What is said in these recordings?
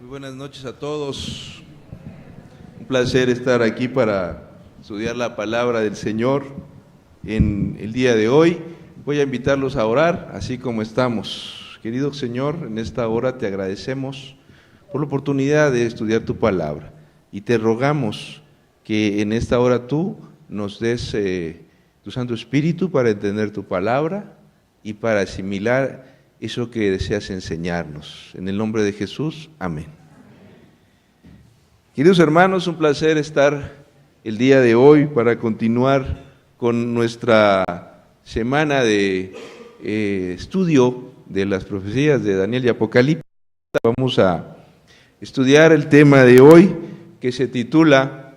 Muy buenas noches a todos. Un placer estar aquí para estudiar la palabra del Señor en el día de hoy. Voy a invitarlos a orar, así como estamos. Querido Señor, en esta hora te agradecemos por la oportunidad de estudiar tu palabra y te rogamos que en esta hora tú nos des tu Santo Espíritu para entender tu palabra y para asimilar eso que deseas enseñarnos. En el nombre de Jesús, amén. Queridos hermanos, un placer estar el día de hoy para continuar con nuestra semana de estudio de las profecías de Daniel y Apocalipsis. Vamos a estudiar el tema de hoy que se titula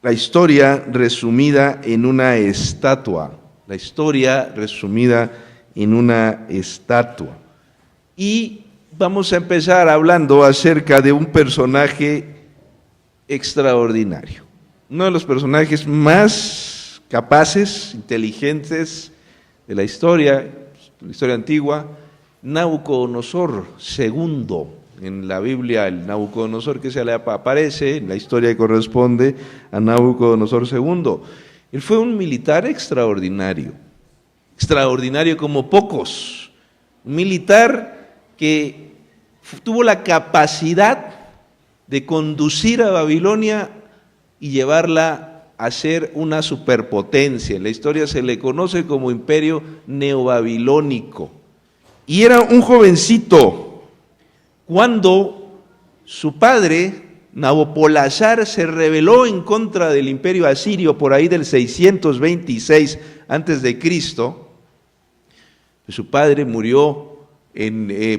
La historia resumida en una estatua. La historia resumida en una estatua. Y vamos a empezar hablando acerca de un personaje extraordinario. Uno de los personajes más capaces, inteligentes de la historia antigua, Nabucodonosor II. En la Biblia, el Nabucodonosor que se le aparece, en la historia que corresponde a Nabucodonosor II. Él fue un militar extraordinario como pocos, un militar que tuvo la capacidad de conducir a Babilonia y llevarla a ser una superpotencia. En la historia se le conoce como Imperio Neobabilónico. Y era un jovencito cuando su padre, Nabopolassar, se rebeló en contra del imperio asirio por ahí del 626 a.C., su padre murió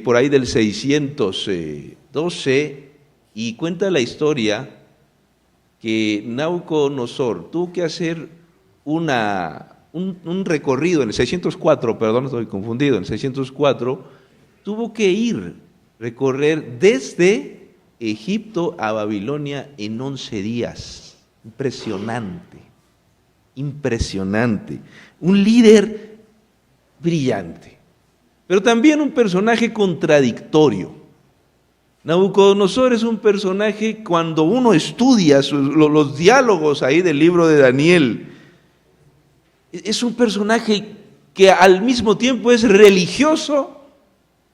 por ahí del 612 y cuenta la historia que Nabucodonosor tuvo que hacer un recorrido en el 604, perdón, estoy confundido, en el 604 tuvo que recorrer desde Egipto a Babilonia en 11 días. Impresionante. Un líder brillante, pero también un personaje contradictorio. Nabucodonosor es un personaje, cuando uno estudia los diálogos ahí del libro de Daniel, es un personaje que al mismo tiempo es religioso,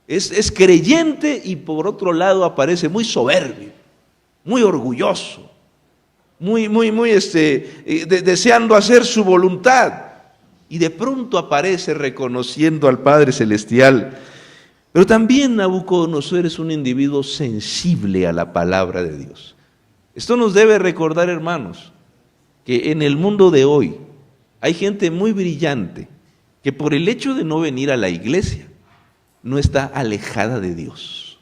es creyente y por otro lado aparece muy soberbio, muy orgulloso, muy deseando hacer su voluntad. Y de pronto aparece reconociendo al Padre Celestial. Pero también Nabucodonosor es un individuo sensible a la palabra de Dios. Esto nos debe recordar, hermanos, que en el mundo de hoy hay gente muy brillante que por el hecho de no venir a la iglesia no está alejada de Dios.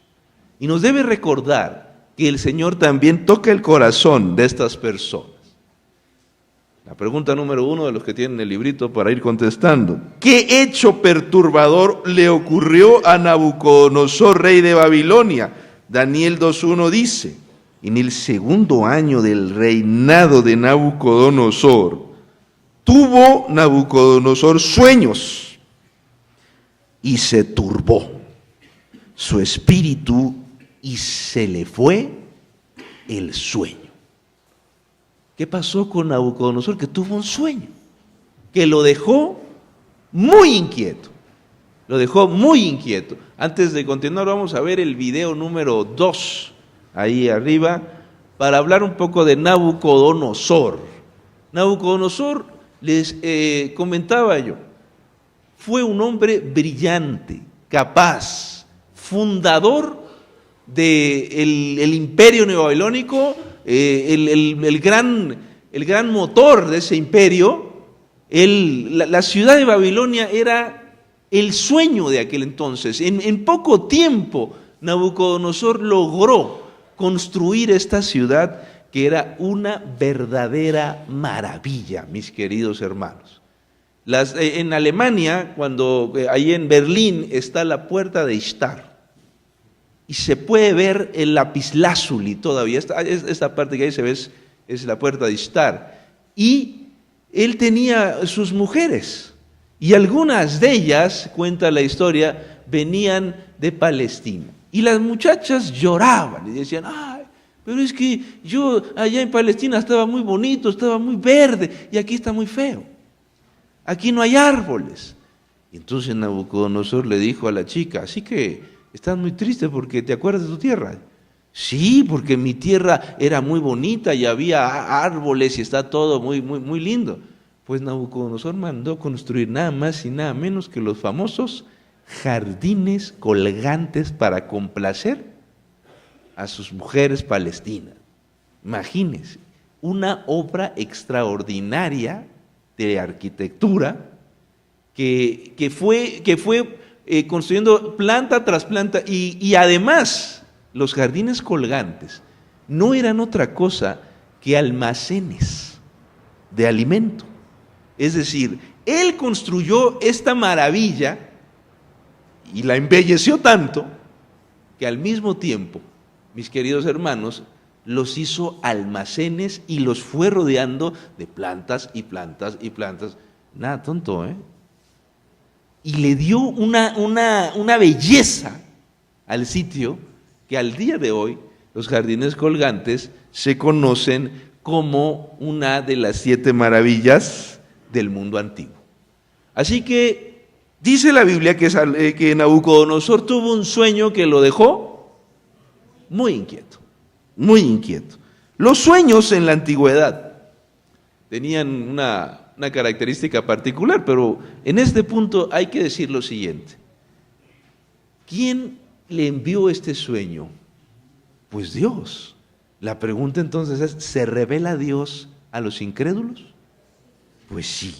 Y nos debe recordar que el Señor también toca el corazón de estas personas. La pregunta número 1 de los que tienen el librito para ir contestando: ¿qué hecho perturbador le ocurrió a Nabucodonosor, rey de Babilonia? Daniel 2:1 dice: en el segundo año del reinado de Nabucodonosor, tuvo Nabucodonosor sueños y se turbó su espíritu y se le fue el sueño. ¿Qué pasó con Nabucodonosor? Que tuvo un sueño que lo dejó muy inquieto. Antes de continuar, vamos a ver el video número 2, ahí arriba, para hablar un poco de Nabucodonosor. Nabucodonosor, les comentaba yo, fue un hombre brillante, capaz, fundador del imperio neobabilónico, el gran motor de ese imperio. La ciudad de Babilonia era el sueño de aquel entonces. En poco tiempo Nabucodonosor logró construir esta ciudad que era una verdadera maravilla, mis queridos hermanos. En Alemania, ahí en Berlín está la puerta de Ishtar. Y se puede ver el lapislázuli todavía. Esta parte que ahí se ve es la puerta de Ishtar. Y él tenía sus mujeres. Y algunas de ellas, cuenta la historia, venían de Palestina. Y las muchachas lloraban y decían, ay, pero es que yo allá en Palestina estaba muy bonito, estaba muy verde, y aquí está muy feo. Aquí no hay árboles. Y entonces Nabucodonosor le dijo a la chica, así que estás muy triste porque te acuerdas de tu tierra. Sí, porque mi tierra era muy bonita y había árboles y está todo muy lindo. Pues Nabucodonosor mandó construir nada más y nada menos que los famosos jardines colgantes para complacer a sus mujeres palestinas. Imagínense, una obra extraordinaria de arquitectura que fue construyendo planta tras planta y además los jardines colgantes no eran otra cosa que almacenes de alimento. Es decir, él construyó esta maravilla y la embelleció tanto que al mismo tiempo, mis queridos hermanos, los hizo almacenes y los fue rodeando de plantas y plantas y plantas. Nada tonto, ¿eh? Y le dio una belleza al sitio que al día de hoy los jardines colgantes se conocen como una de las 7 maravillas del mundo antiguo. Así que dice la Biblia que Nabucodonosor tuvo un sueño que lo dejó muy inquieto, muy inquieto. Los sueños en la antigüedad tenían una característica particular, pero en este punto hay que decir lo siguiente. ¿Quién le envió este sueño? Pues Dios. La pregunta entonces es, ¿se revela Dios a los incrédulos? Pues sí.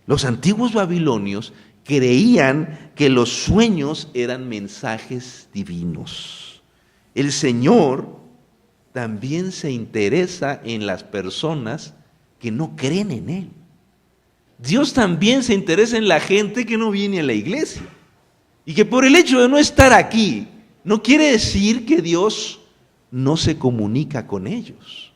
Los antiguos babilonios creían que los sueños eran mensajes divinos. El Señor también se interesa en las personas que no creen en Él. Dios también se interesa en la gente que no viene a la iglesia. Y que por el hecho de no estar aquí, no quiere decir que Dios no se comunica con ellos.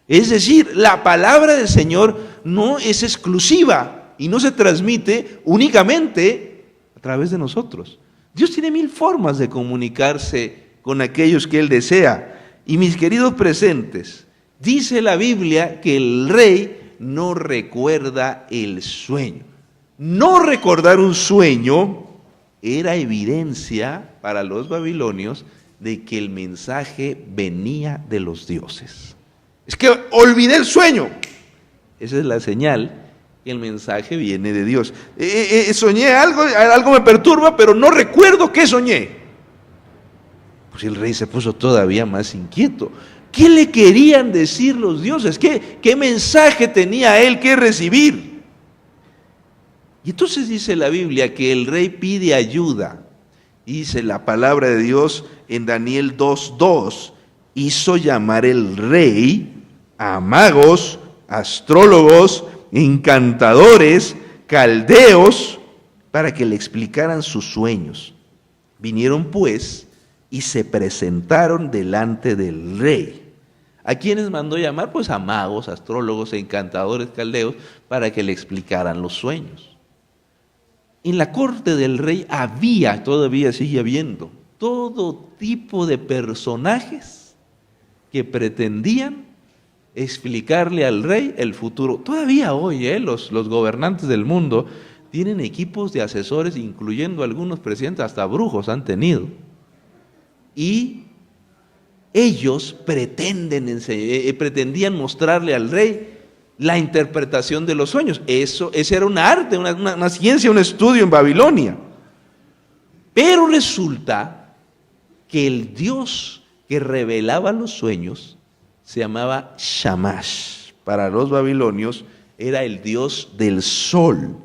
Es decir, la palabra del Señor no es exclusiva y no se transmite únicamente a través de nosotros. Dios tiene 1000 formas de comunicarse con aquellos que Él desea. Y mis queridos presentes, dice la Biblia que el rey no recuerda el sueño. No recordar un sueño era evidencia para los babilonios de que el mensaje venía de los dioses. Es que olvidé el sueño. Esa es la señal que el mensaje viene de Dios. Soñé algo me perturba, pero no recuerdo qué soñé. Pues el rey se puso todavía más inquieto. ¿Qué le querían decir los dioses? ¿Qué mensaje tenía él que recibir? Y entonces dice la Biblia que el rey pide ayuda. Dice la palabra de Dios en Daniel 2:2, hizo llamar el rey a magos, astrólogos, encantadores, caldeos, para que le explicaran sus sueños. Vinieron pues y se presentaron delante del rey. ¿A quiénes mandó llamar? Pues a magos, astrólogos, encantadores, caldeos, para que le explicaran los sueños. En la corte del rey todavía sigue habiendo, todo tipo de personajes que pretendían explicarle al rey el futuro. Todavía hoy los gobernantes del mundo tienen equipos de asesores, incluyendo algunos presidentes, hasta brujos han tenido. Y ellos pretendían mostrarle al rey la interpretación de los sueños. Ese era un arte, una ciencia, un estudio en Babilonia. Pero resulta que el Dios que revelaba los sueños se llamaba Shamash. Para los babilonios era el Dios del sol,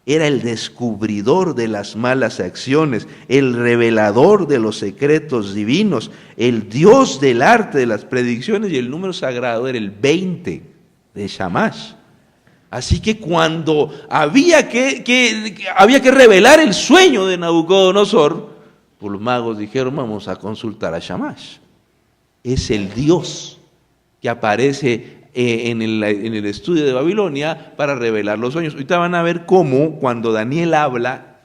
era el descubridor de las malas acciones, el revelador de los secretos divinos, el Dios del arte de las predicciones, y el número sagrado era el 20 de Shamash. Así que cuando había que revelar el sueño de Nabucodonosor, pues los magos dijeron, vamos a consultar a Shamash. Es el Dios que aparece en el estudio de Babilonia para revelar los sueños. Ahorita van a ver cómo cuando Daniel habla,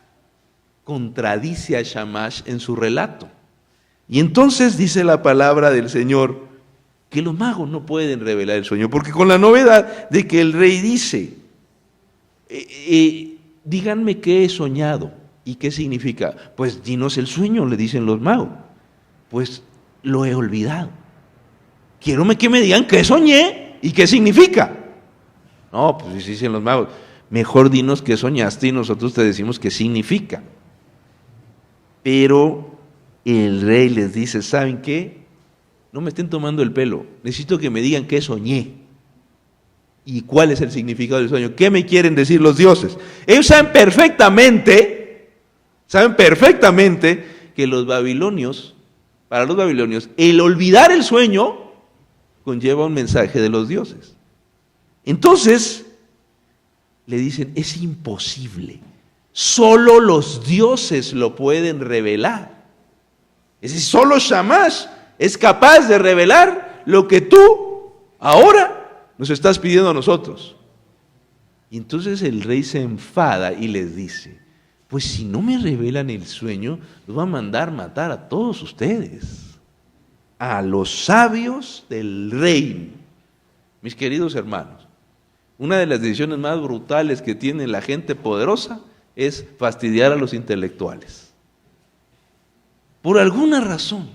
contradice a Shamash en su relato. Y entonces dice la palabra del Señor que los magos no pueden revelar el sueño, porque con la novedad de que el rey dice, díganme qué he soñado y qué significa. Pues dinos el sueño, le dicen los magos. Pues lo he olvidado. Quiero que me digan qué soñé y qué significa. No, pues dicen los magos, mejor dinos qué soñaste y nosotros te decimos qué significa. Pero el rey les dice, ¿saben qué? No me estén tomando el pelo, necesito que me digan qué soñé y cuál es el significado del sueño, qué me quieren decir los dioses. Ellos saben perfectamente que para los babilonios, el olvidar el sueño conlleva un mensaje de los dioses. Entonces, le dicen, es imposible, solo los dioses lo pueden revelar. Es decir, solo Shamash es capaz de revelar lo que tú ahora nos estás pidiendo a nosotros. Y entonces el rey se enfada y les dice, pues si no me revelan el sueño, los va a mandar matar a todos ustedes, a los sabios del reino. Mis queridos hermanos, una de las decisiones más brutales que tiene la gente poderosa es fastidiar a los intelectuales. Por alguna razón,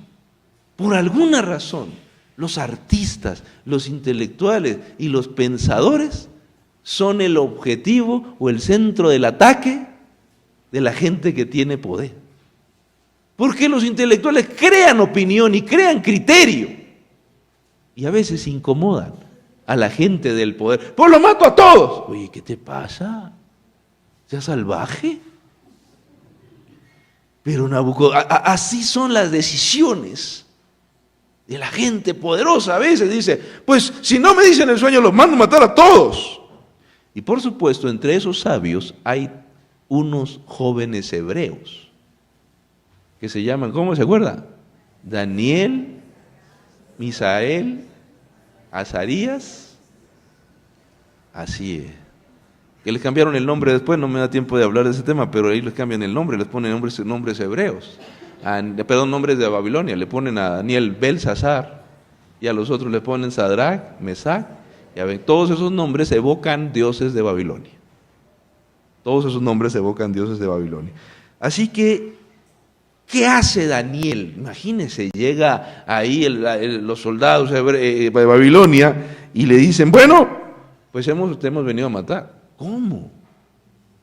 los artistas, los intelectuales y los pensadores son el objetivo o el centro del ataque de la gente que tiene poder. Porque los intelectuales crean opinión y crean criterio y a veces incomodan a la gente del poder. Pues lo mato a todos. Oye, ¿qué te pasa? ¿Seas salvaje? Pero Nabucodonosor, así son las decisiones de la gente poderosa. A veces dice, pues si no me dicen el sueño, los mando a matar a todos. Y por supuesto, entre esos sabios hay unos jóvenes hebreos que se llaman, ¿cómo se acuerda? Daniel, Misael, Azarías, así es. Que les cambiaron el nombre después, no me da tiempo de hablar de ese tema, pero ahí les cambian el nombre, les ponen nombres hebreos, nombres de Babilonia, le ponen a Daniel Belsasar, y a los otros le ponen Sadrach, Mesac, y a ver, todos esos nombres evocan dioses de Babilonia. Todos esos nombres evocan dioses de Babilonia. Así que, ¿qué hace Daniel? Imagínense, llega ahí los soldados de Babilonia y le dicen, bueno, pues te hemos venido a matar. ¿Cómo?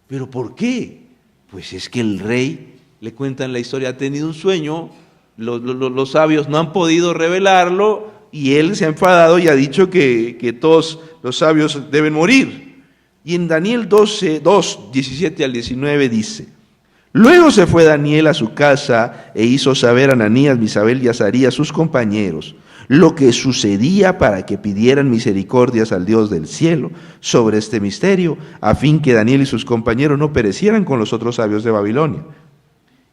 ¿Pero por qué? Pues es que el rey, le cuentan la historia, ha tenido un sueño, los sabios no han podido revelarlo y él se ha enfadado y ha dicho que todos los sabios deben morir. Y en Daniel 2, 17 al 19 dice, luego se fue Daniel a su casa e hizo saber a Ananías, Misael y Azarías, sus compañeros, lo que sucedía para que pidieran misericordias al Dios del cielo sobre este misterio, a fin que Daniel y sus compañeros no perecieran con los otros sabios de Babilonia.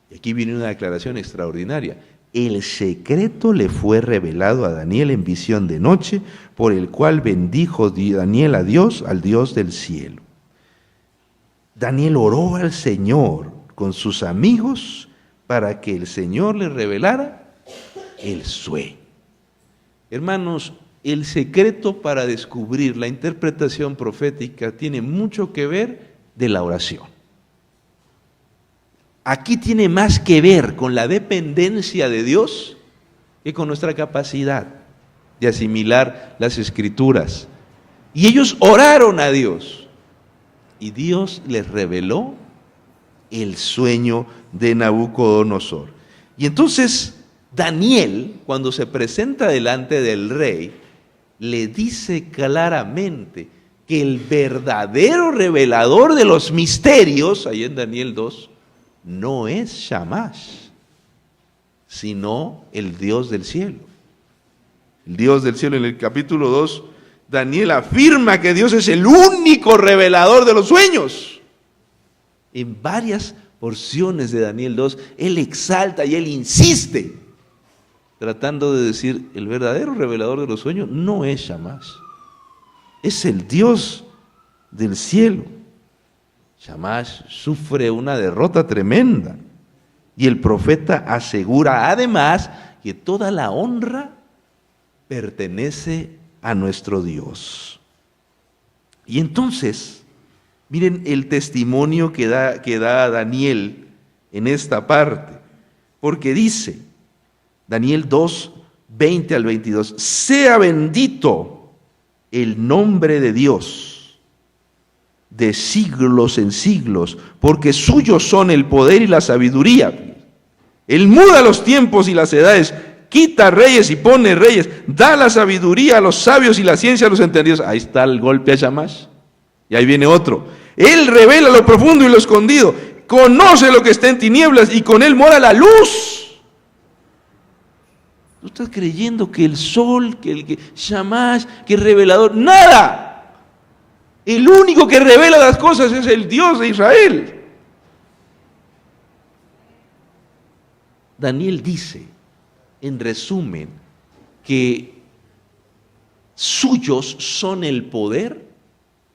Y aquí viene una declaración extraordinaria. El secreto le fue revelado a Daniel en visión de noche, por el cual bendijo Daniel a Dios, al Dios del cielo. Daniel oró al Señor con sus amigos para que el Señor le revelara el sueño. Hermanos, el secreto para descubrir la interpretación profética tiene mucho que ver de la oración. Aquí tiene más que ver con la dependencia de Dios que con nuestra capacidad de asimilar las Escrituras. Y ellos oraron a Dios y Dios les reveló el sueño de Nabucodonosor. Y entonces Daniel, cuando se presenta delante del rey, le dice claramente que el verdadero revelador de los misterios, ahí en Daniel 2, no es Shamash, sino el Dios del cielo. El Dios del cielo, en el capítulo 2, Daniel afirma que Dios es el único revelador de los sueños. En varias porciones de Daniel 2, él exalta y él insiste, tratando de decir, el verdadero revelador de los sueños no es Shamash, es el Dios del cielo. Shamash sufre una derrota tremenda y el profeta asegura además que toda la honra pertenece a nuestro Dios. Y entonces, miren el testimonio que da Daniel en esta parte, porque dice, Daniel 2, 20 al 22, sea bendito el nombre de Dios de siglos en siglos, porque suyos son el poder y la sabiduría. Él muda los tiempos y las edades, quita reyes y pone reyes, da la sabiduría a los sabios y la ciencia a los entendidos. Ahí está el golpe a Shamash. Y ahí viene otro. Él revela lo profundo y lo escondido, conoce lo que está en tinieblas y con él mora la luz. ¿Tú estás creyendo que el sol, que Shamash, que el revelador? ¡Nada! El único que revela las cosas es el Dios de Israel. Daniel dice, en resumen, que suyos son el poder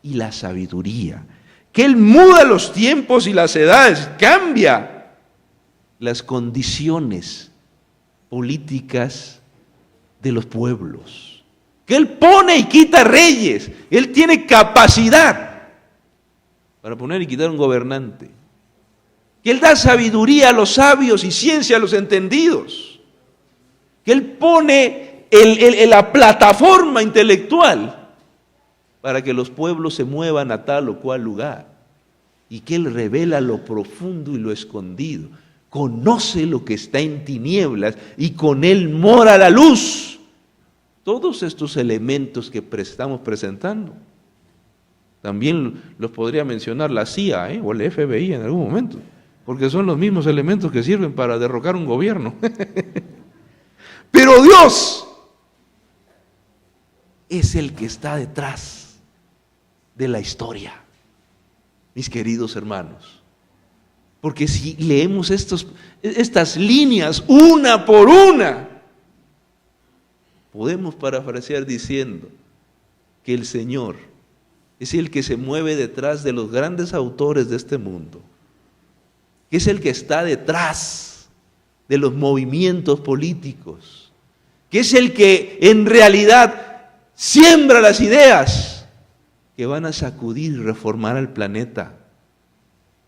y la sabiduría, que Él muda los tiempos y las edades, cambia las condiciones políticas de los pueblos, que Él pone y quita reyes, Él tiene capacidad para poner y quitar un gobernante, que Él da sabiduría a los sabios y ciencia a los entendidos, que Él pone la plataforma intelectual para que los pueblos se muevan a tal o cual lugar, y que Él revela lo profundo y lo escondido, conoce lo que está en tinieblas y con Él mora la luz. Todos estos elementos que estamos presentando, también los podría mencionar la CIA o el FBI en algún momento, porque son los mismos elementos que sirven para derrocar un gobierno. Pero Dios es el que está detrás de la historia, mis queridos hermanos. Porque si leemos estas líneas una por una, podemos parafrasear diciendo que el Señor es el que se mueve detrás de los grandes autores de este mundo, que es el que está detrás de los movimientos políticos, que es el que en realidad siembra las ideas que van a sacudir y reformar al planeta,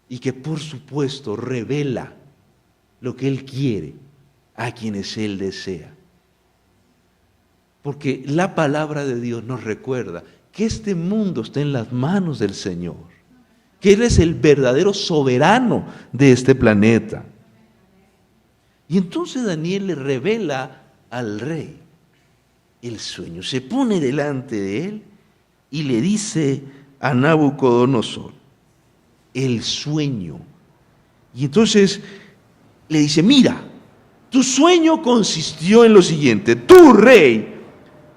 y que por supuesto revela lo que Él quiere a quienes Él desea. Porque la palabra de Dios nos recuerda que este mundo está en las manos del Señor, que Él es el verdadero soberano de este planeta. Y entonces Daniel le revela al rey el sueño, se pone delante de él y le dice a Nabucodonosor el sueño. Y entonces le dice, mira, tu sueño consistió en lo siguiente: tú, rey,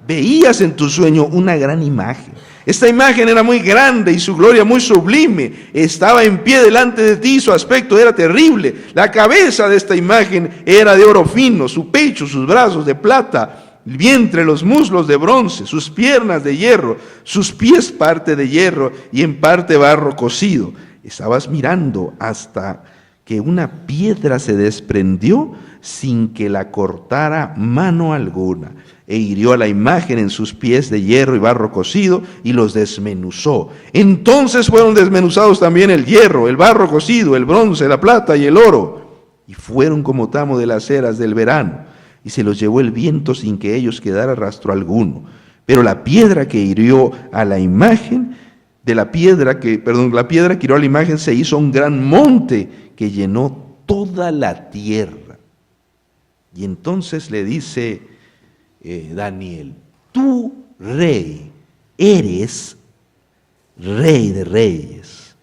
veías en tu sueño una gran imagen. Esta imagen era muy grande y su gloria muy sublime. Estaba en pie delante de ti, su aspecto era terrible. La cabeza de esta imagen era de oro fino, su pecho, sus brazos de plata, el vientre, los muslos de bronce, sus piernas de hierro, sus pies parte de hierro y en parte barro cocido. Estabas mirando hasta que una piedra se desprendió sin que la cortara mano alguna, e hirió a la imagen en sus pies de hierro y barro cocido y los desmenuzó. Entonces fueron desmenuzados también el hierro, el barro cocido, el bronce, la plata y el oro, y fueron como tamo de las eras del verano, y se los llevó el viento sin que ellos quedara rastro alguno. Pero la piedra que hirió a la imagen, la piedra que hirió a la imagen se hizo un gran monte que llenó toda la tierra. Y entonces le dice Daniel, tú, rey, eres rey de reyes,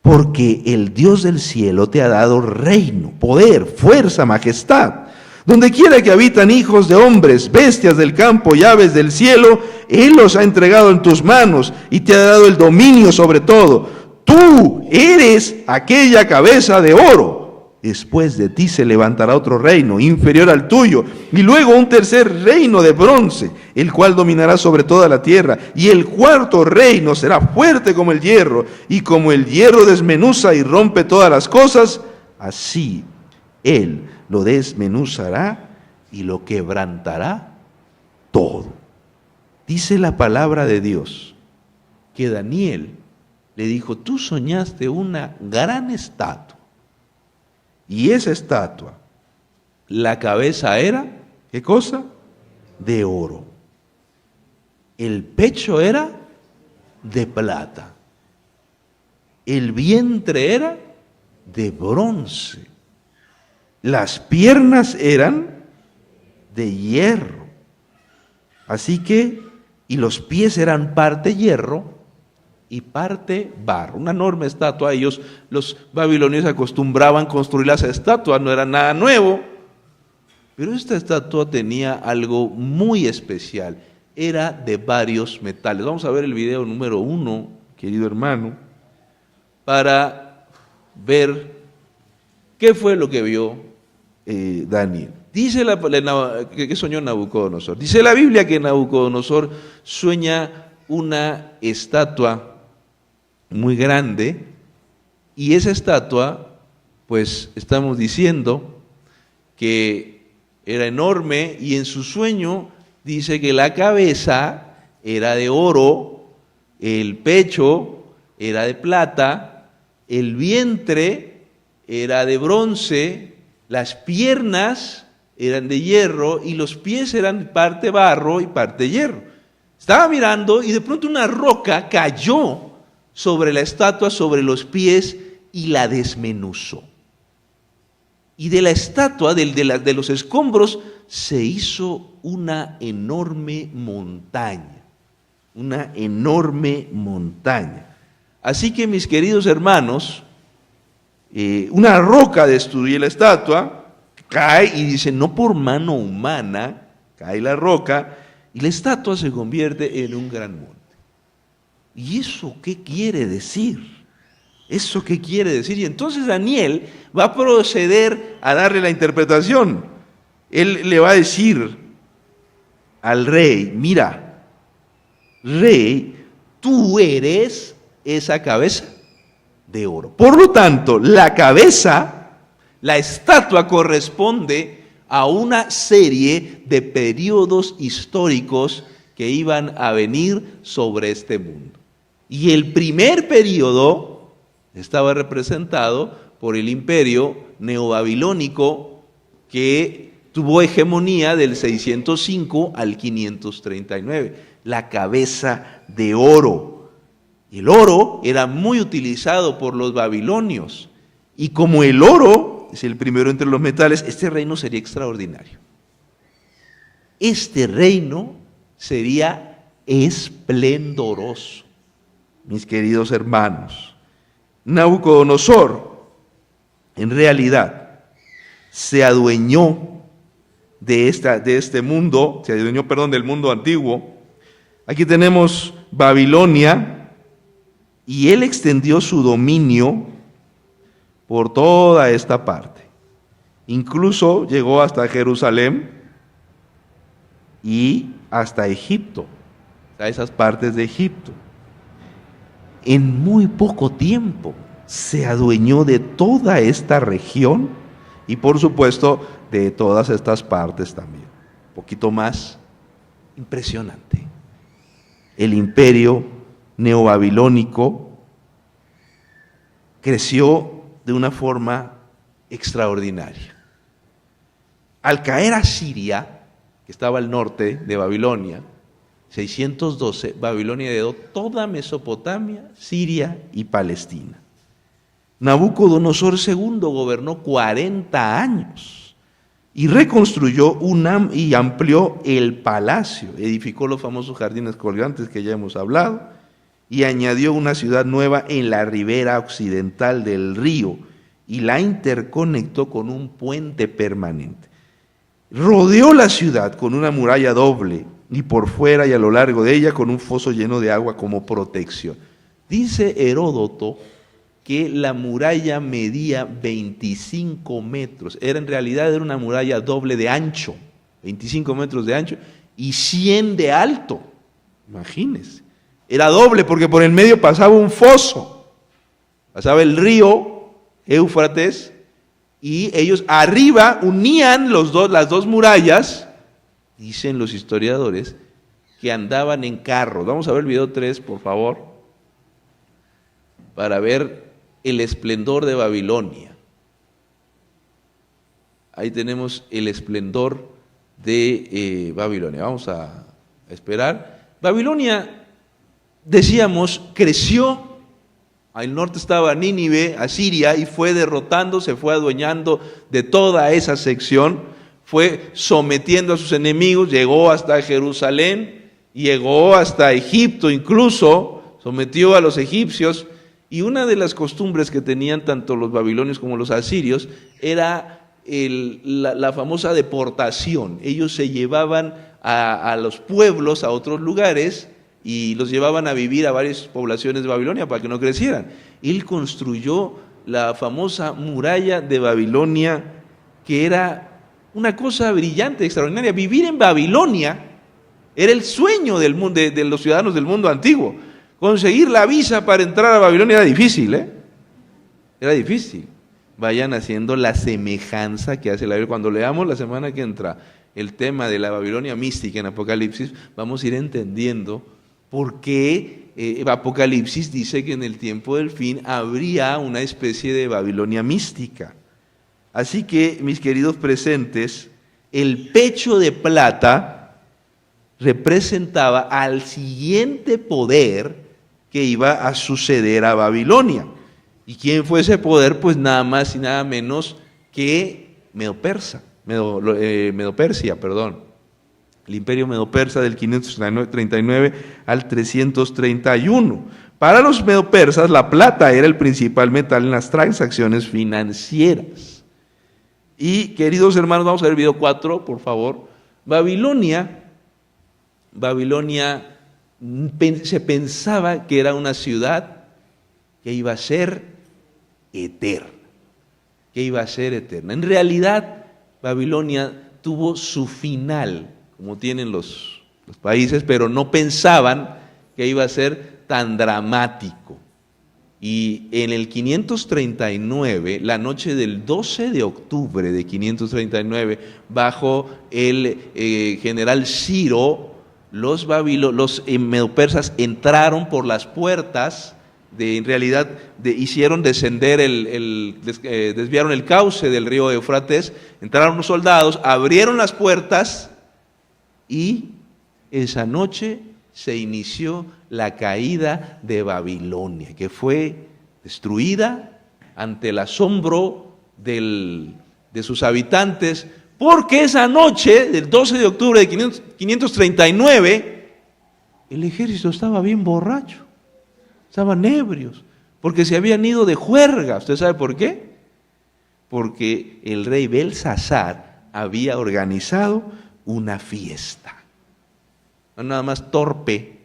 porque el Dios del cielo te ha dado reino, poder, fuerza, majestad. Donde quiera que habitan hijos de hombres, bestias del campo y aves del cielo, Él los ha entregado en tus manos y te ha dado el dominio sobre todo. Tú eres aquella cabeza de oro. Después de ti se levantará otro reino inferior al tuyo, y luego un tercer reino de bronce, el cual dominará sobre toda la tierra. Y el cuarto reino será fuerte como el hierro, y como el hierro desmenuza y rompe todas las cosas, así Él lo desmenuzará y lo quebrantará todo. Dice la palabra de Dios que Daniel le dijo, tú soñaste una gran estatua, y esa estatua, la cabeza era, ¿qué cosa? De oro. El pecho era de plata. El vientre era de bronce. Las piernas eran de hierro. Así que, y los pies eran parte hierro y parte barro. Una enorme estatua. Ellos, los babilonios, acostumbraban construir las estatuas, no era nada nuevo. Pero esta estatua tenía algo muy especial. Era de varios metales. Vamos a ver el video número 1, querido hermano, para ver qué fue lo que vio Daniel. Dice que soñó Nabucodonosor. Dice la Biblia que Nabucodonosor sueña una estatua muy grande, y esa estatua, pues estamos diciendo que era enorme, y en su sueño dice que la cabeza era de oro, el pecho era de plata, el vientre era de bronce, las piernas eran de hierro y los pies eran parte barro y parte hierro. Estaba mirando y de pronto una roca cayó sobre la estatua, sobre los pies, y la desmenuzó. Y de la estatua, de los escombros, se hizo una enorme montaña. Una enorme montaña. Así que, mis queridos hermanos, una roca destruye la estatua, cae y dice, no por mano humana, cae la roca, y la estatua se convierte en un gran monte. ¿Y eso qué quiere decir? ¿Eso qué quiere decir? Y entonces Daniel va a proceder a darle la interpretación. Él le va a decir al rey, mira, rey, tú eres esa cabeza de oro. Por lo tanto, la cabeza, la estatua corresponde a una serie de periodos históricos que iban a venir sobre este mundo. Y el primer periodo estaba representado por el imperio neobabilónico, que tuvo hegemonía del 605 al 539, la cabeza de oro. El oro era muy utilizado por los babilonios, y como el oro es el primero entre los metales, este reino sería extraordinario. Este reino sería esplendoroso. Mis queridos hermanos, Nabucodonosor en realidad se adueñó del mundo antiguo. Aquí tenemos Babilonia, y él extendió su dominio por toda esta parte. Incluso llegó hasta Jerusalén y hasta Egipto, a esas partes de Egipto. En muy poco tiempo se adueñó de toda esta región y, por supuesto, de todas estas partes también. Un poquito más impresionante. El imperio neobabilónico creció de una forma extraordinaria. Al caer a Siria, que estaba al norte de Babilonia, 612, Babilonia heredó toda Mesopotamia, Siria y Palestina. Nabucodonosor II gobernó 40 años y reconstruyó y amplió el palacio, edificó los famosos jardines colgantes que ya hemos hablado, y añadió una ciudad nueva en la ribera occidental del río y la interconectó con un puente permanente. Rodeó la ciudad con una muralla doble, y por fuera y a lo largo de ella con un foso lleno de agua como protección. Dice Heródoto que la muralla medía 25 metros. En realidad era una muralla doble de ancho, 25 metros de ancho y 100 de alto. Imagínense. Era doble porque por el medio pasaba un foso. Pasaba el río Éufrates y ellos arriba unían las dos murallas, dicen los historiadores, que andaban en carros. Vamos a ver el video 3, por favor, para ver el esplendor de Babilonia. Ahí tenemos el esplendor de Babilonia. Vamos a esperar. Babilonia, decíamos, creció. Al norte estaba Nínive, Asiria, y fue derrotando, se fue adueñando de toda esa sección, fue sometiendo a sus enemigos, llegó hasta Jerusalén, llegó hasta Egipto incluso, sometió a los egipcios, y una de las costumbres que tenían tanto los babilonios como los asirios era la famosa deportación. Ellos se llevaban a los pueblos a otros lugares y los llevaban a vivir a varias poblaciones de Babilonia para que no crecieran. Él construyó la famosa muralla de Babilonia, que era una cosa brillante, extraordinaria. Vivir en Babilonia era el sueño del mundo, de los ciudadanos del mundo antiguo. Conseguir la visa para entrar a Babilonia era difícil, Era difícil. Vayan haciendo la semejanza que hace la Biblia. Cuando leamos la semana que entra el tema de la Babilonia mística en Apocalipsis, vamos a ir entendiendo por qué Apocalipsis dice que en el tiempo del fin habría una especie de Babilonia mística. Así que, mis queridos presentes, el pecho de plata representaba al siguiente poder que iba a suceder a Babilonia. ¿Y quién fue ese poder? Pues nada más y nada menos que Medo-Persia, el imperio Medo-Persa del 539 al 331. Para los medo-persas la plata era el principal metal en las transacciones financieras. Y queridos hermanos, vamos a ver el video 4, por favor. Babilonia se pensaba que era una ciudad que iba a ser eterna, En realidad, Babilonia tuvo su final, como tienen los países, pero no pensaban que iba a ser tan dramático. Y en el 539, la noche del 12 de octubre de 539, bajo el general Ciro, los medo-persas entraron por las puertas, hicieron descender, desviaron el cauce del río Éufrates, entraron los soldados, abrieron las puertas, y esa noche se inició la caída de Babilonia, que fue destruida ante el asombro de sus habitantes, porque esa noche del 12 de octubre de 539, el ejército estaba bien borracho, estaban ebrios, porque se habían ido de juerga. ¿Usted sabe por qué? Porque el rey Belsasar había organizado una fiesta. No nada más torpe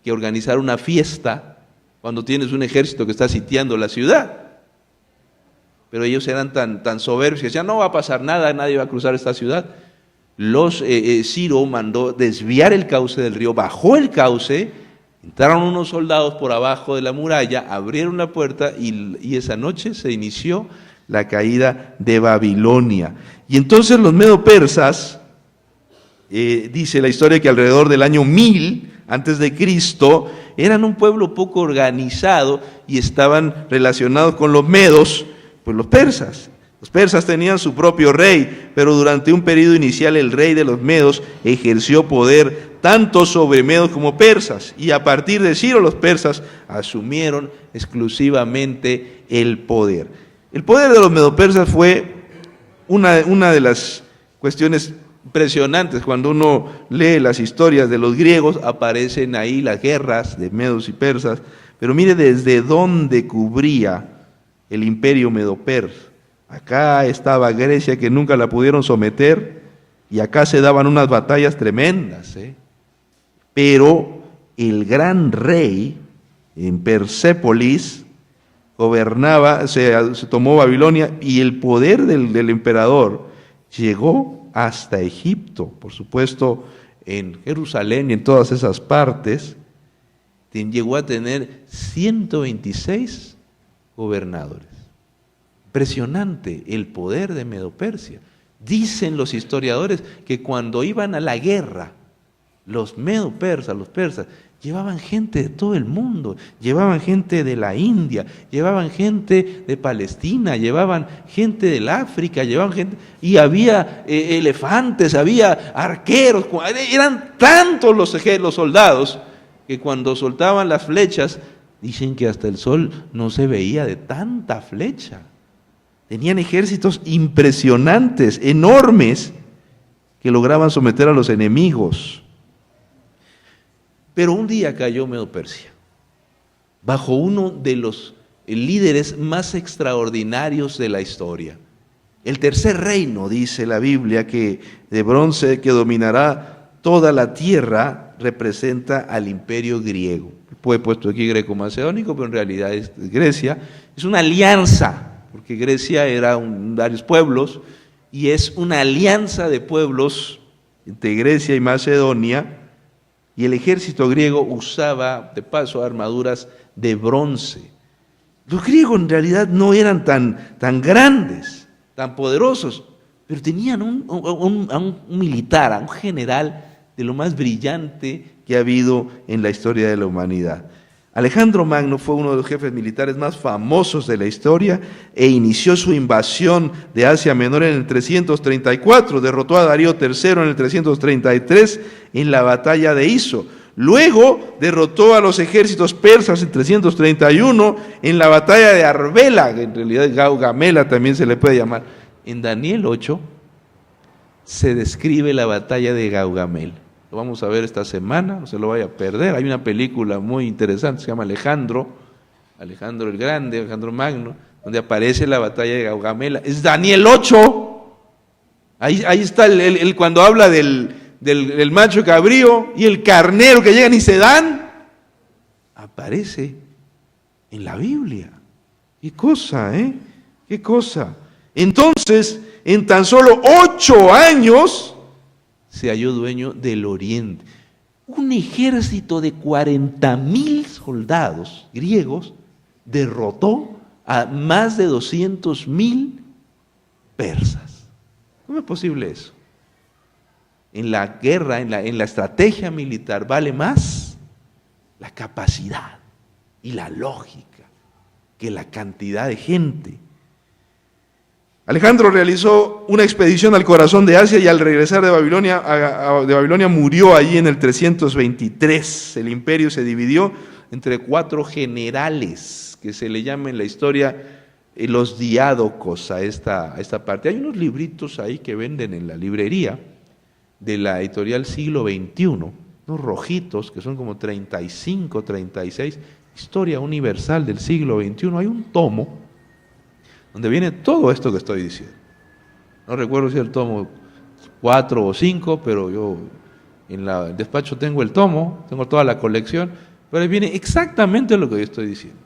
que organizar una fiesta cuando tienes un ejército que está sitiando la ciudad. Pero ellos eran tan soberbios que decían, no va a pasar nada, nadie va a cruzar esta ciudad. Ciro mandó desviar el cauce del río, bajó el cauce, entraron unos soldados por abajo de la muralla, abrieron la puerta y esa noche se inició la caída de Babilonia. Y entonces los medo-persas, dice la historia que alrededor del año 1000 antes de Cristo, eran un pueblo poco organizado y estaban relacionados con los medos, pues los persas. Los persas tenían su propio rey, pero durante un periodo inicial el rey de los medos ejerció poder tanto sobre medos como persas, y a partir de Ciro los persas asumieron exclusivamente el poder. El poder de los medo-persas fue una de las cuestiones impresionantes. Cuando uno lee las historias de los griegos, aparecen ahí las guerras de medos y persas, pero mire desde dónde cubría el imperio medo-persa. Acá estaba Grecia, que nunca la pudieron someter, y acá se daban unas batallas tremendas, Pero el gran rey en Persépolis gobernaba, se tomó Babilonia, y el poder del emperador llegó hasta Egipto, por supuesto en Jerusalén y en todas esas partes. Llegó a tener 126 gobernadores. Impresionante el poder de Medo-Persia. Dicen los historiadores que cuando iban a la guerra, los medo-persas, los persas, llevaban gente de todo el mundo, llevaban gente de la India, llevaban gente de Palestina, llevaban gente del África, llevaban gente, y había elefantes, había arqueros, eran tantos los soldados que cuando soltaban las flechas, dicen que hasta el sol no se veía de tanta flecha. Tenían ejércitos impresionantes, enormes, que lograban someter a los enemigos. Pero un día cayó Medo-Persia, bajo uno de los líderes más extraordinarios de la historia. El tercer reino, dice la Biblia, que de bronce que dominará toda la tierra, representa al imperio griego. Fue puesto aquí greco-macedónico, pero en realidad es Grecia. Es una alianza, porque Grecia era varios pueblos, y es una alianza de pueblos entre Grecia y Macedonia. Y el ejército griego usaba, de paso, armaduras de bronce. Los griegos en realidad no eran tan grandes, tan poderosos, pero tenían a un militar, a un general de lo más brillante que ha habido en la historia de la humanidad. Alejandro Magno fue uno de los jefes militares más famosos de la historia e inició su invasión de Asia Menor en el 334, derrotó a Darío III en el 333 en la batalla de Iso. Luego derrotó a los ejércitos persas en 331 en la batalla de Arbela, que en realidad Gaugamela también se le puede llamar. En Daniel 8 se describe la batalla de Gaugamela. Lo vamos a ver esta semana, no se lo vaya a perder. Hay una película muy interesante, se llama Alejandro el Grande, Alejandro Magno, donde aparece la batalla de Gaugamela. Es Daniel 8. Ahí está cuando habla del macho cabrío y el carnero que llegan y se dan. Aparece en la Biblia. Qué cosa, qué cosa. Entonces, en tan solo 8 años, se halló dueño del Oriente. Un ejército de 40,000 soldados griegos derrotó a más de 200,000 persas. ¿Cómo es posible eso? En la guerra, en la estrategia militar, vale más la capacidad y la lógica que la cantidad de gente. Alejandro realizó una expedición al corazón de Asia y al regresar de Babilonia murió allí en el 323. El imperio se dividió entre 4 generales, que se le llama en la historia los diádocos a esta parte. Hay unos libritos ahí que venden en la librería de la editorial Siglo XXI, unos rojitos que son como 35, 36, Historia Universal del Siglo XXI. Hay un tomo donde viene todo esto que estoy diciendo. No recuerdo si es el tomo 4 o 5, pero yo en el despacho tengo el tomo, tengo toda la colección, pero ahí viene exactamente lo que yo estoy diciendo.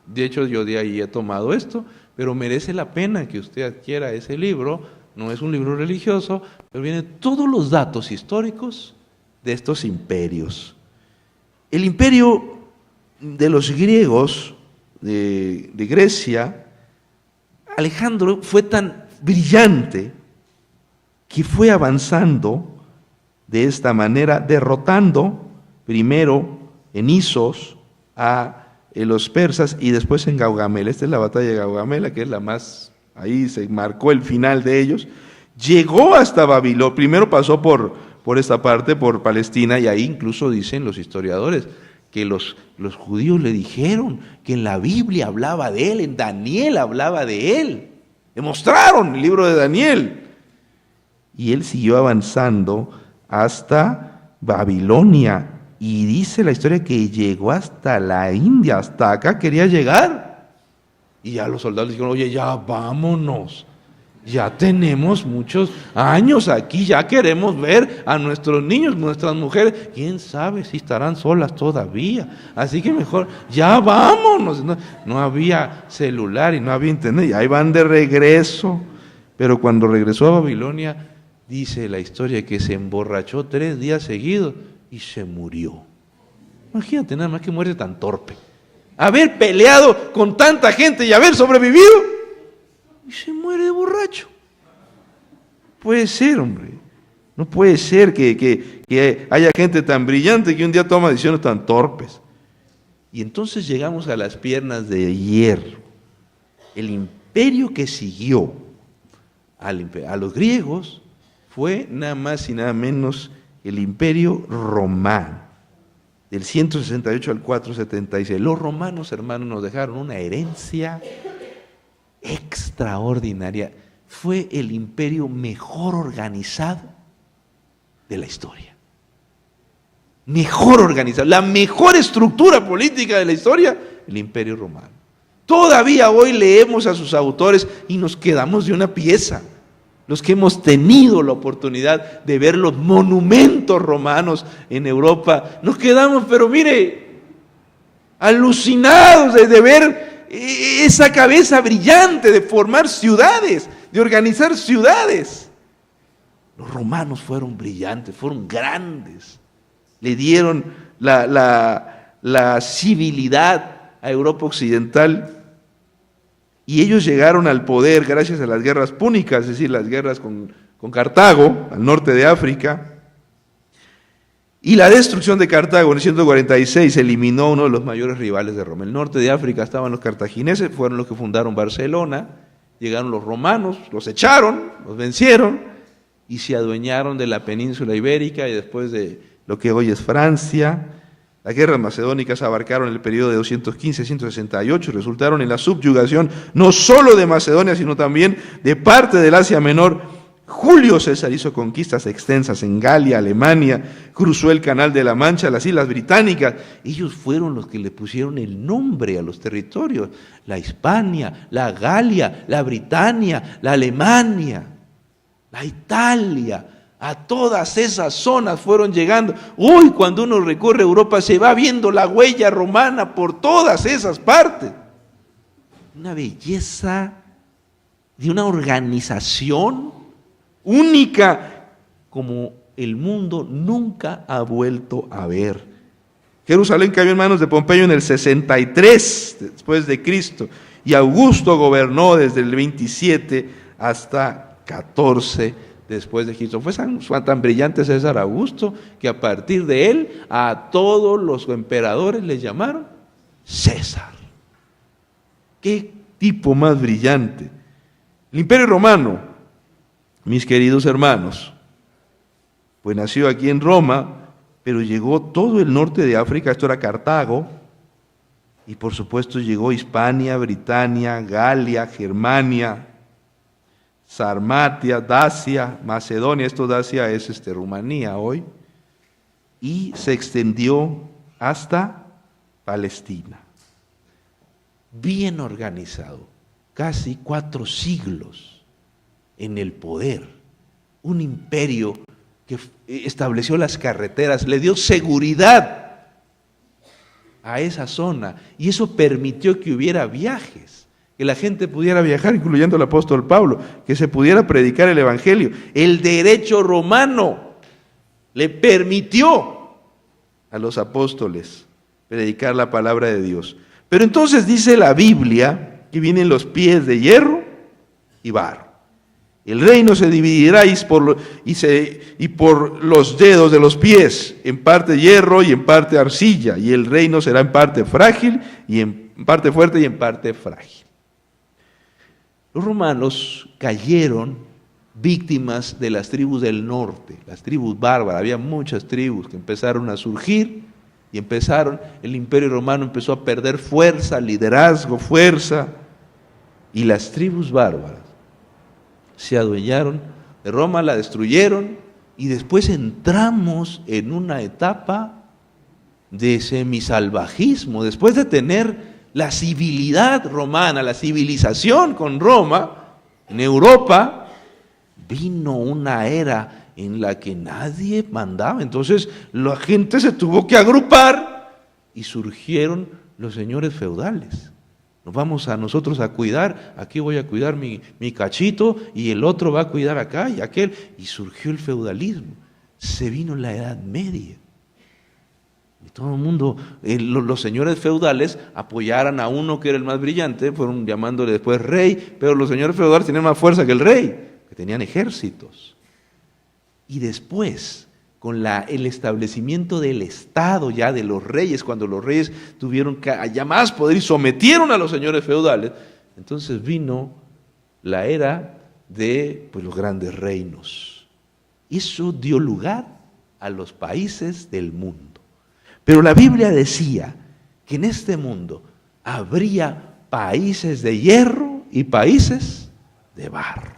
De hecho, yo de ahí he tomado esto, pero merece la pena que usted adquiera ese libro. No es un libro religioso, pero vienen todos los datos históricos de estos imperios. El imperio de los griegos, de Grecia, Alejandro fue tan brillante que fue avanzando de esta manera, derrotando primero en Isos a los persas y después en Gaugamela. Esta es la batalla de Gaugamela, que es la más, ahí se marcó el final de ellos. Llegó hasta Babilonia, primero pasó por esta parte, por Palestina, y ahí incluso dicen los historiadores que los judíos le dijeron que en la Biblia hablaba de él, en Daniel hablaba de él. Le mostraron el libro de Daniel. Y él siguió avanzando hasta Babilonia. Y dice la historia que llegó hasta la India, hasta acá quería llegar. Y ya los soldados dijeron, oye, ya vámonos. Ya tenemos muchos años aquí, ya queremos ver a nuestros niños, nuestras mujeres. ¿Quién sabe si estarán solas todavía? Así que mejor, ya vámonos. No había celular y no había internet, y ahí van de regreso. Pero cuando regresó a Babilonia, dice la historia que se emborrachó 3 días seguidos y se murió. Imagínate nada más que muerte tan torpe. Haber peleado con tanta gente y haber sobrevivido. y se muere de borracho. Puede ser, hombre. No puede ser que haya gente tan brillante que un día toma decisiones tan torpes. Y entonces llegamos a las piernas de hierro. El imperio que siguió a los griegos fue nada más y nada menos el imperio romano, del 168 al 476. Los romanos, hermanos, nos dejaron una herencia extraordinaria. Fue el imperio mejor organizado de la historia. Mejor organizado, la mejor estructura política de la historia, el imperio romano. Todavía hoy leemos a sus autores y nos quedamos de una pieza. Los que hemos tenido la oportunidad de ver los monumentos romanos en Europa, nos quedamos, pero mire, alucinados de ver esa cabeza brillante de formar ciudades, de organizar ciudades. Los romanos fueron brillantes, fueron grandes. Le dieron la civilidad a Europa Occidental. Y ellos llegaron al poder gracias a las guerras púnicas, es decir, las guerras con Cartago, al norte de África. Y la destrucción de Cartago en el 146 eliminó uno de los mayores rivales de Roma. En el norte de África estaban los cartagineses, fueron los que fundaron Barcelona. Llegaron los romanos, los echaron, los vencieron y se adueñaron de la península ibérica y después de lo que hoy es Francia. Las guerras macedónicas abarcaron el periodo de 215-168 y resultaron en la subyugación no solo de Macedonia, sino también de parte del Asia Menor. Julio César hizo conquistas extensas en Galia, Alemania, cruzó el Canal de la Mancha, las Islas Británicas. Ellos fueron los que le pusieron el nombre a los territorios: la Hispania, la Galia, la Britania, la Alemania, la Italia. A todas esas zonas fueron llegando. Hoy cuando uno recorre Europa se va viendo la huella romana por todas esas partes. Una belleza de una organización única como el mundo nunca ha vuelto a ver. Jerusalén cayó en manos de Pompeyo en el 63 después de Cristo y Augusto gobernó desde el 27 hasta 14 después de Cristo. Fue tan brillante César Augusto que a partir de él a todos los emperadores les llamaron César. ¡Qué tipo más brillante! El Imperio Romano, mis queridos hermanos, pues nació aquí en Roma, pero llegó todo el norte de África, esto era Cartago, y por supuesto llegó Hispania, Britania, Galia, Germania, Sarmatia, Dacia, Macedonia, esto Dacia es Rumanía hoy, y se extendió hasta Palestina. Bien organizado, casi 4 siglos en el poder, un imperio que estableció las carreteras, le dio seguridad a esa zona y eso permitió que hubiera viajes. Que la gente pudiera viajar, incluyendo el apóstol Pablo, que se pudiera predicar el evangelio. El derecho romano le permitió a los apóstoles predicar la palabra de Dios. Pero entonces dice la Biblia que vienen los pies de hierro y barro. El reino se dividirá y por los dedos de los pies, en parte hierro y en parte arcilla, y el reino será en parte frágil y en parte fuerte y en parte frágil. Los romanos cayeron víctimas de las tribus del norte, las tribus bárbaras. Había muchas tribus que empezaron a surgir y el imperio romano empezó a perder fuerza, liderazgo, fuerza, y las tribus bárbaras se adueñaron de Roma, la destruyeron, y después entramos en una etapa de semisalvajismo, después de tener la civilidad romana, la civilización con Roma, en Europa, vino una era en la que nadie mandaba. Entonces la gente se tuvo que agrupar y surgieron los señores feudales. Nos vamos a nosotros a cuidar, aquí voy a cuidar mi cachito y el otro va a cuidar acá y aquel. Y surgió el feudalismo. Se vino la Edad Media. todo el mundo, los señores feudales apoyaran a uno que era el más brillante, fueron llamándole después rey, pero los señores feudales tenían más fuerza que el rey, que tenían ejércitos. Y después, con el establecimiento del Estado ya de los reyes, cuando los reyes tuvieron ya más poder y sometieron a los señores feudales, entonces vino la era de los grandes reinos. Eso dio lugar a los países del mundo. Pero la Biblia decía que en este mundo habría países de hierro y países de barro.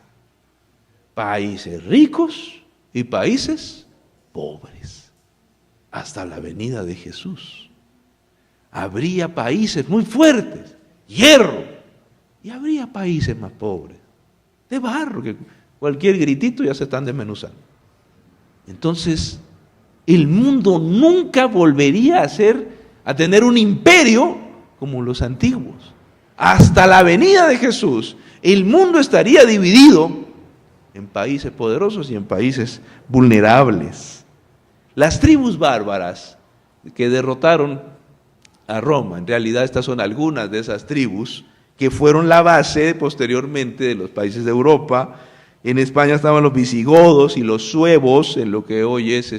Países ricos y países pobres. Hasta la venida de Jesús. Habría países muy fuertes, hierro, y habría países más pobres, de barro, que cualquier gritito ya se están desmenuzando. Entonces, el mundo nunca volvería a tener un imperio como los antiguos. Hasta la venida de Jesús, el mundo estaría dividido en países poderosos y en países vulnerables. Las tribus bárbaras que derrotaron a Roma, en realidad estas son algunas de esas tribus que fueron la base posteriormente de los países de Europa. En España estaban los visigodos y los suevos, en lo que hoy es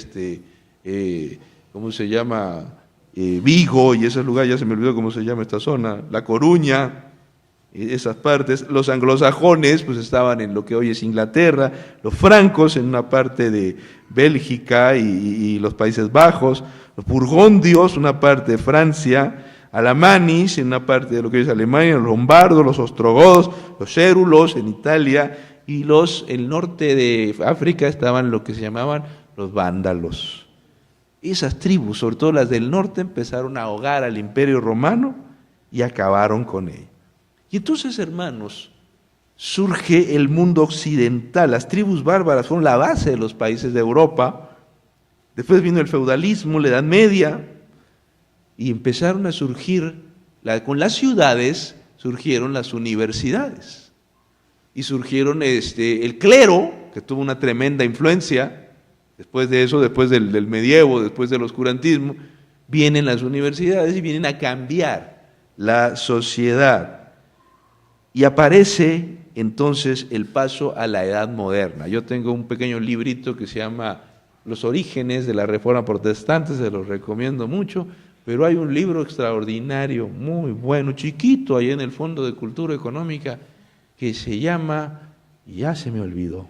¿cómo se llama? Vigo y esos lugares, ya se me olvidó cómo se llama esta zona, La Coruña, esas partes. Los anglosajones pues estaban en lo que hoy es Inglaterra, los francos en una parte de Bélgica y los Países Bajos, los burgundios, una parte de Francia, alamanis en una parte de lo que hoy es Alemania, los lombardos, los ostrogodos, los érulos en Italia, y el norte de África estaban lo que se llamaban los vándalos. Esas tribus, sobre todo las del norte, empezaron a ahogar al Imperio Romano y acabaron con él. Y entonces, hermanos, surge el mundo occidental. Las tribus bárbaras fueron la base de los países de Europa. Después vino el feudalismo, la Edad Media, y empezaron a surgir, con las ciudades surgieron las universidades. Y surgieron el clero, que tuvo una tremenda influencia. Después de eso, después del medievo, después del oscurantismo, vienen las universidades y vienen a cambiar la sociedad. Y aparece entonces el paso a la Edad Moderna. Yo tengo un pequeño librito que se llama Los orígenes de la Reforma Protestante, se los recomiendo mucho, pero hay un libro extraordinario, muy bueno, chiquito, ahí en el Fondo de Cultura Económica, que se llama, ya se me olvidó,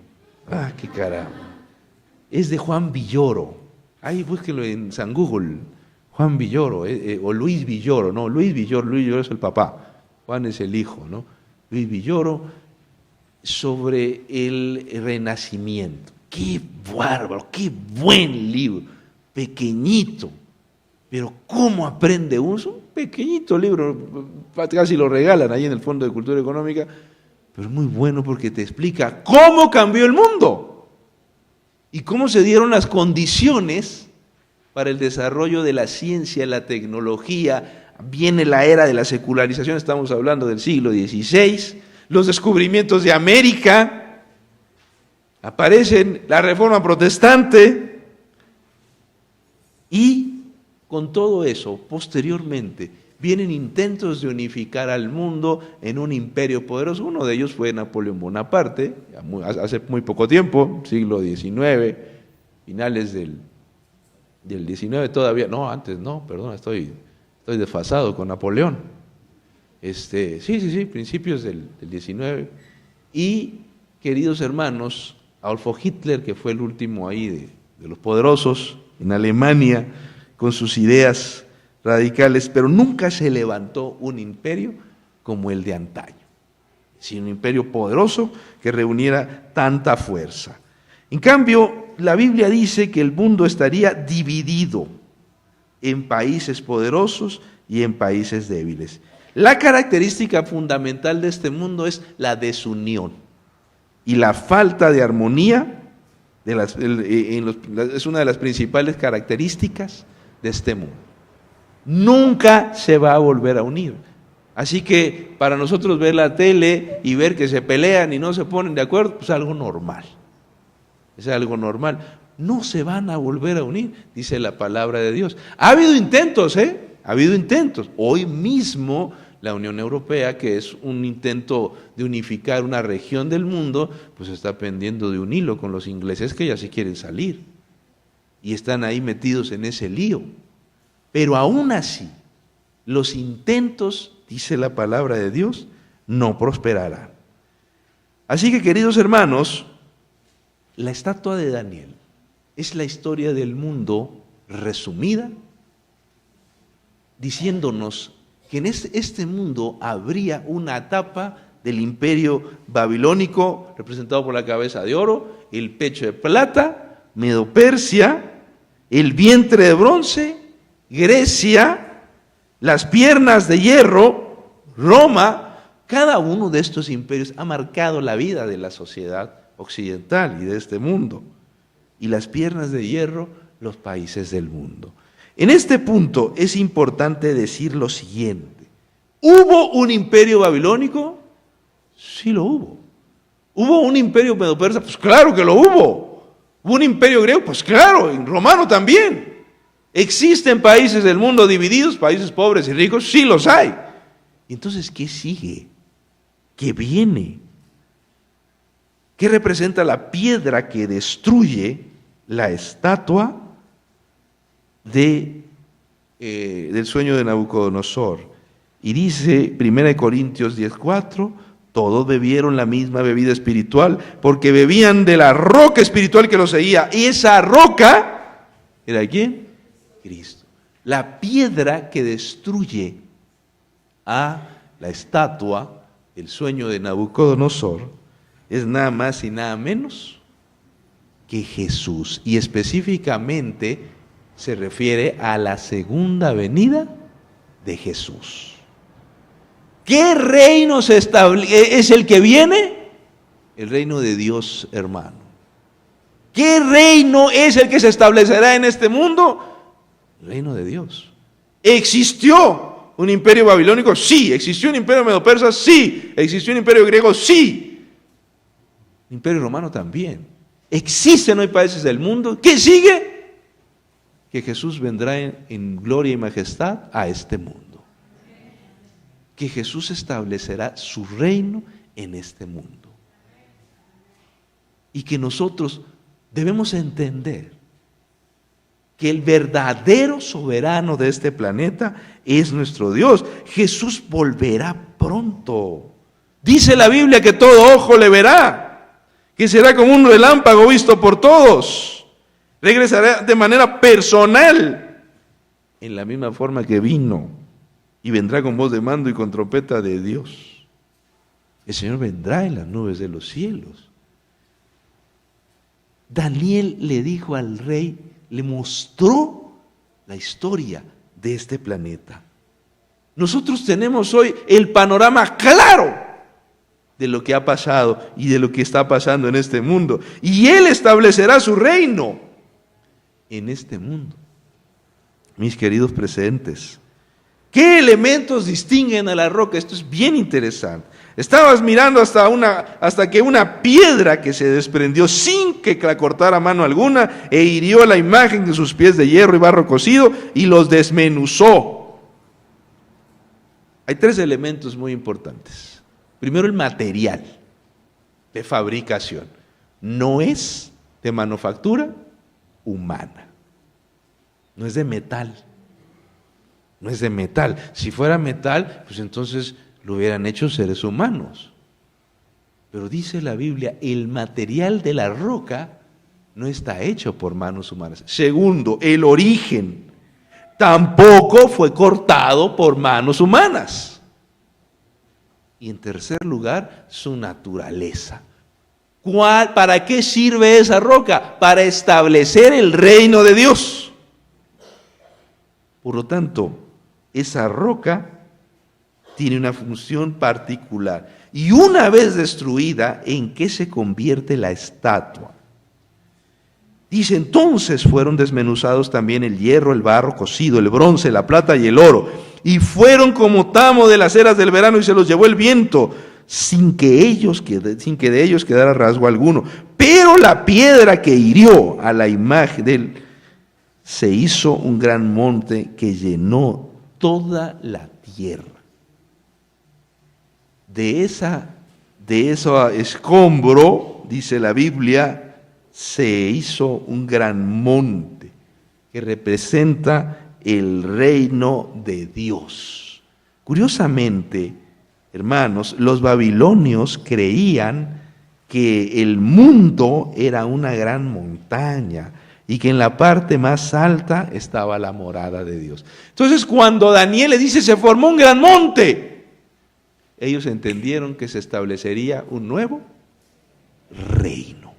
qué caramba. Es de Juan Villoro. Ahí búsquenlo en San Google. Juan Villoro, o Luis Villoro, no, Luis Villoro es el papá, Juan es el hijo, ¿no? Luis Villoro, sobre el Renacimiento. ¡Qué bárbaro! ¡Qué buen libro! Pequeñito, pero ¿cómo aprende uno? Es un pequeñito libro, casi lo regalan ahí en el Fondo de Cultura Económica, pero es muy bueno porque te explica cómo cambió el mundo. Y cómo se dieron las condiciones para el desarrollo de la ciencia, la tecnología. Viene la era de la secularización, estamos hablando del siglo XVI, los descubrimientos de América, aparecen la Reforma Protestante, y con todo eso, posteriormente, vienen intentos de unificar al mundo en un imperio poderoso. Uno de ellos fue Napoleón Bonaparte, hace muy poco tiempo, siglo XIX, finales del XIX todavía, no, antes no, perdón, estoy desfasado con Napoleón. Sí, principios del XIX. Y, queridos hermanos, Adolfo Hitler, que fue el último ahí de los poderosos en Alemania, con sus ideas radicales, pero nunca se levantó un imperio como el de antaño, sino un imperio poderoso que reuniera tanta fuerza. En cambio, la Biblia dice que el mundo estaría dividido en países poderosos y en países débiles. La característica fundamental de este mundo es la desunión y la falta de armonía, es una de las principales características de este mundo. Nunca se va a volver a unir. Así que para nosotros ver la tele y ver que se pelean y no se ponen de acuerdo, pues es algo normal. Es algo normal. no se van a volver a unir, dice la palabra de Dios. Ha habido intentos, ha habido intentos. Hoy mismo la Unión Europea, que es un intento de unificar una región del mundo, pues está pendiendo de un hilo con los ingleses que ya se quieren salir. Y están ahí metidos en ese lío. Pero aún así, los intentos, dice la palabra de Dios, no prosperarán. Así que, queridos hermanos, la estatua de Daniel es la historia del mundo resumida, diciéndonos que en este mundo habría una etapa del imperio babilónico, representado por la cabeza de oro, el pecho de plata, Medo-Persia, el vientre de bronce, Grecia, las piernas de hierro, Roma. Cada uno de estos imperios ha marcado la vida de la sociedad occidental y de este mundo. Y las piernas de hierro, los países del mundo. En este punto es importante decir lo siguiente. ¿Hubo un imperio babilónico? Sí lo hubo. ¿Hubo un imperio medo-persa? Pues claro que lo hubo. ¿Hubo un imperio griego? Pues claro, y romano también. ¿Existen países del mundo divididos, países pobres y ricos? Sí los hay. Entonces, ¿qué sigue? ¿Qué viene? ¿Qué representa la piedra que destruye la estatua del sueño de Nabucodonosor? Y dice 1 Corintios 10:4, todos bebieron la misma bebida espiritual, porque bebían de la roca espiritual que los seguía. Y esa roca, ¿era quién? Cristo. La piedra que destruye a la estatua del sueño de Nabucodonosor es nada más y nada menos que Jesús. Y específicamente se refiere a la segunda venida de Jesús. ¿Qué reino es el que viene? El reino de Dios, hermano. ¿Qué reino es el que se establecerá en este mundo? El reino de Dios. ¿Existió un imperio babilónico? Sí. ¿Existió un imperio medo-persa? Sí. ¿Existió un imperio griego? Sí. El imperio romano también. ¿Existen hoy países del mundo? ¿Qué sigue? Que Jesús vendrá en gloria y majestad a este mundo. Que Jesús establecerá su reino en este mundo. Y que nosotros debemos entender que el verdadero soberano de este planeta es nuestro Dios. Jesús volverá pronto. Dice la Biblia que todo ojo le verá, que será como un relámpago visto por todos. Regresará de manera personal, en la misma forma que vino. Y vendrá con voz de mando y con trompeta de Dios. El Señor vendrá en las nubes de los cielos. Daniel le dijo al rey, le mostró la historia de este planeta. Nosotros tenemos hoy el panorama claro de lo que ha pasado y de lo que está pasando en este mundo. Y Él establecerá su reino en este mundo. Mis queridos presentes, ¿qué elementos distinguen a la roca? Esto es bien interesante. Estabas mirando hasta que una piedra que se desprendió sin que la cortara mano alguna e hirió la imagen de sus pies de hierro y barro cocido y los desmenuzó. Hay tres elementos muy importantes. Primero, el material de fabricación. No es de manufactura humana. No es de metal. No es de metal. Si fuera metal, pues entonces lo hubieran hecho seres humanos. Pero dice la Biblia, el material de la roca no está hecho por manos humanas. Segundo, el origen tampoco fue cortado por manos humanas. Y en tercer lugar, su naturaleza. ¿Para qué sirve esa roca? Para establecer el reino de Dios. Por lo tanto, esa roca tiene una función particular. Y una vez destruida, ¿en qué se convierte la estatua? Dice, entonces fueron desmenuzados también el hierro, el barro cocido, el bronce, la plata y el oro, y fueron como tamo de las eras del verano y se los llevó el viento. sin que de ellos quedara rasgo alguno. Pero la piedra que hirió a la imagen de él se hizo un gran monte que llenó toda la tierra. De ese escombro, dice la Biblia, se hizo un gran monte que representa el reino de Dios. Curiosamente, hermanos, los babilonios creían que el mundo era una gran montaña y que en la parte más alta estaba la morada de Dios. Entonces, cuando Daniel le dice, se formó un gran monte, ellos entendieron que se establecería un nuevo reino.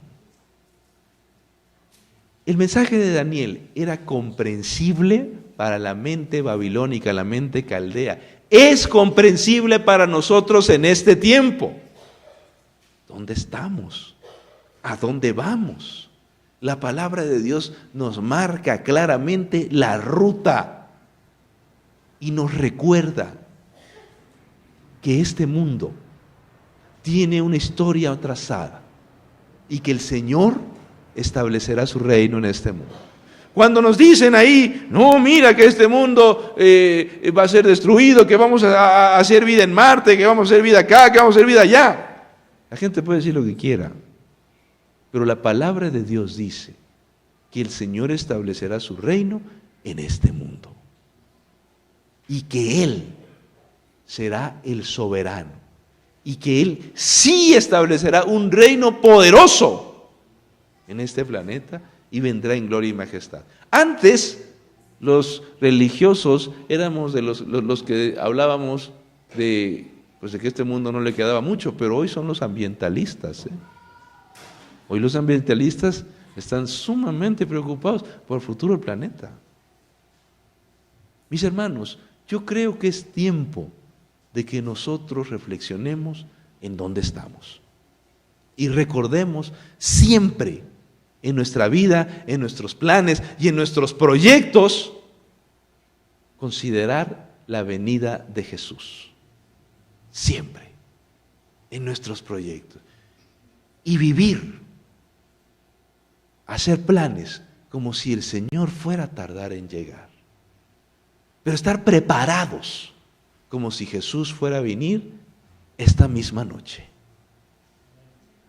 El mensaje de Daniel era comprensible para la mente babilónica, la mente caldea. Es comprensible para nosotros en este tiempo. ¿Dónde estamos? ¿A dónde vamos? La palabra de Dios nos marca claramente la ruta y nos recuerda que este mundo tiene una historia trazada y que el Señor establecerá su reino en este mundo. Cuando nos dicen ahí, no, mira que este mundo va a ser destruido, que vamos a hacer vida en Marte, que vamos a hacer vida acá, que vamos a hacer vida allá. La gente puede decir lo que quiera, pero la palabra de Dios dice que el Señor establecerá su reino en este mundo y que Él será el soberano y que Él sí establecerá un reino poderoso en este planeta y vendrá en gloria y majestad. Antes, los religiosos éramos de los que hablábamos de que este mundo no le quedaba mucho, pero hoy son los ambientalistas. Hoy los ambientalistas están sumamente preocupados por el futuro del planeta. Mis hermanos, yo creo que es tiempo de que nosotros reflexionemos en dónde estamos y recordemos siempre en nuestra vida, en nuestros planes y en nuestros proyectos, considerar la venida de Jesús. Siempre, en nuestros proyectos. Y vivir, hacer planes como si el Señor fuera a tardar en llegar. Pero estar preparados como si Jesús fuera a venir esta misma noche.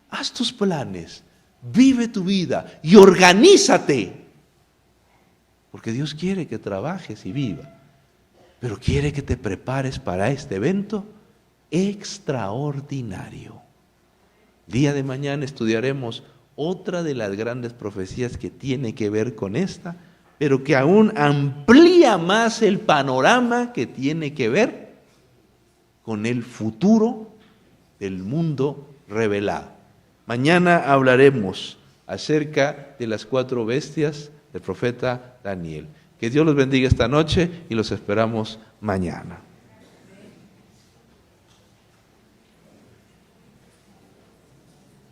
Haz tus planes. Vive tu vida y organízate, porque Dios quiere que trabajes y vivas, pero quiere que te prepares para este evento extraordinario. Día de mañana estudiaremos otra de las grandes profecías que tiene que ver con esta, pero que aún amplía más el panorama que tiene que ver con el futuro del mundo revelado. Mañana hablaremos acerca de las 4 bestias del profeta Daniel. Que Dios los bendiga esta noche y los esperamos mañana.